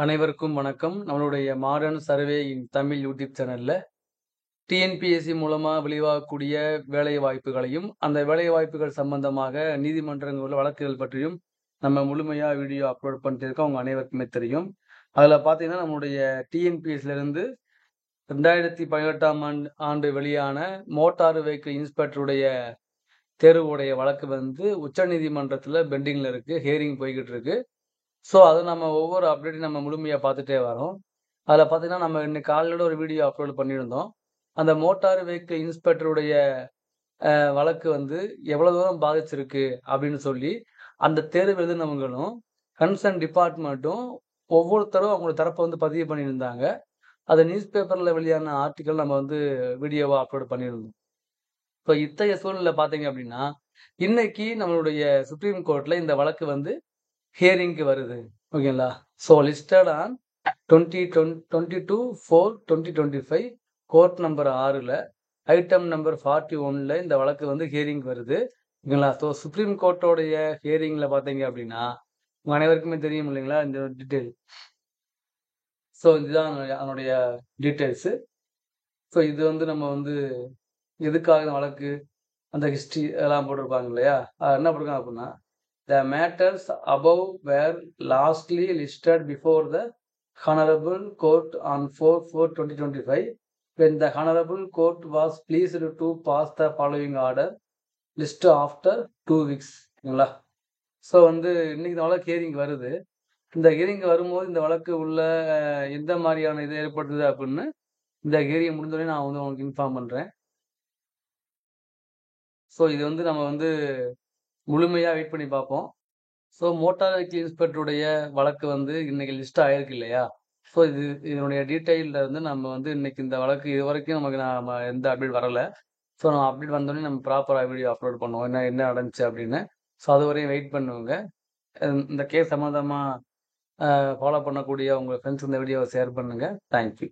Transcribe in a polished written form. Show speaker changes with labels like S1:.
S1: அனைவருக்கும் வணக்கம். நம்மளுடைய மாடர்ன் சர்வே இன் தமிழ் யூடியூப் சேனல்ல டிஎன்பிஎஸ்சி மூலமா வெளிவாகக்கூடிய வேலை வாய்ப்புகளையும், அந்த வேலை வாய்ப்புகள் சம்பந்தமாக நீதிமன்றங்கள் வழக்குகள் பற்றியும் நம்ம முழுமையா வீடியோ அப்லோட் பண்ணிட்டு இருக்கோம். உங்க அனைவருக்குமே தெரியும். அதுல பார்த்தீங்கன்னா, நம்மளுடைய டிஎன்பிஎஸ்சில இருந்து 2018ஆம் ஆண்டு வெளியான மோட்டார் வெஹிக்கிள் இன்ஸ்பெக்டருடைய தேர்வுடைய வழக்கு வந்து உச்சநீதிமன்றத்துல பெண்டிங்ல இருக்கு. ஹியரிங் போய்கிட்டு இருக்கு. ஸோ, அது நம்ம ஒவ்வொரு அப்டேட்டையும் நம்ம முழுமையா பார்த்துட்டே வரோம். அதில பார்த்தீங்கன்னா, நம்ம இன்னைக்கு காலையில ஒரு வீடியோ அப்லோட் பண்ணியிருந்தோம். அந்த மோட்டார் வெஹிக்கிள் இன்ஸ்பெக்டருடைய வழக்கு வந்து எவ்வளோ தூரம் பாதிச்சிருக்கு அப்படின்னு சொல்லி, அந்த தேர்வு எழுதினவங்களும், கன்சர்ன் டிபார்ட்மெண்ட்டும் ஒவ்வொருத்தரும் அவங்களோட தரப்ப வந்து பதிவு பண்ணியிருந்தாங்க. அது நியூஸ் பேப்பர்ல வெளியான ஆர்டிக்கிள் நம்ம வந்து வீடியோவா அப்லோட் பண்ணியிருந்தோம். இப்போ இத்தகைய சூழ்நிலை பார்த்தீங்க அப்படின்னா, இன்னைக்கு நம்மளுடைய சுப்ரீம் கோர்ட்ல இந்த வழக்கு வந்து ஹியரிங்க்கு வருது. ஓகேங்களா? So listed on 22/4/2025 court number 6ல ஐட்டம் நம்பர் 41ல இந்த வழக்கு வந்து ஹியரிங் வருது. ஓகேங்களா? ஸோ சுப்ரீம் கோர்ட்டோடைய ஹியரிங்ல பார்த்தீங்க அப்படின்னா, உங்க அனைவருக்குமே தெரியும் இல்லைங்களா? இந்த டீட்டெயில். ஸோ இதுதான் அதனுடைய டீட்டெயில்ஸு. ஸோ இது வந்து நம்ம வந்து எதுக்காக இந்த வழக்கு, அந்த ஹிஸ்ட்ரி அதெல்லாம் போட்டிருப்பாங்க இல்லையா? என்ன போட்டிருக்காங்க அப்படின்னா, the matters above were lastly listed before the Honorable Court on 4/4/2025 when the Honorable Court was pleased to pass the following order list after 2 weeks. ஓகேங்களா? ஸோ வந்து இன்னைக்கு இந்த வழக்கு ஹியரிங் வருது. இந்த ஹியரிங் வரும்போது இந்த வழக்கு உள்ள எந்த மாதிரியான இது ஏற்படுத்துது அப்படின்னு இந்த ஹியரிங் முடிஞ்சோடனே நான் வந்து உங்களுக்கு இன்ஃபார்ம் பண்றேன். ஸோ இது வந்து நம்ம வந்து முழுமையா வெயிட் பண்ணி பார்ப்போம். ஸோ மோட்டார் வெஹிக்கிள் இன்ஸ்பெக்டருடைய வழக்கு வந்து இன்னைக்கு லிஸ்ட் ஆயிருக்கு இல்லையா? ஸோ இதனுடைய டீட்டெயில்ல வந்து நம்ம வந்து இன்னைக்கு இந்த வழக்கு இதுவரைக்கும் நமக்கு நாம எந்த அப்டேட் வரல. ஸோ நம்ம அப்டேட் வந்தோடனே நம்ம ப்ராப்பரா வீடியோ அப்லோட் பண்ணுவோம். என்ன நடந்துச்சு அப்படின்னு. ஸோ அதுவரையும் வெயிட் பண்ணுங்க. இந்த கேஸ் சம்மந்தமா ஃபாலோ பண்ணக்கூடிய உங்க ஃப்ரெண்ட்ஸ் இந்த வீடியோவை ஷேர் பண்ணுங்க. தேங்க்யூ.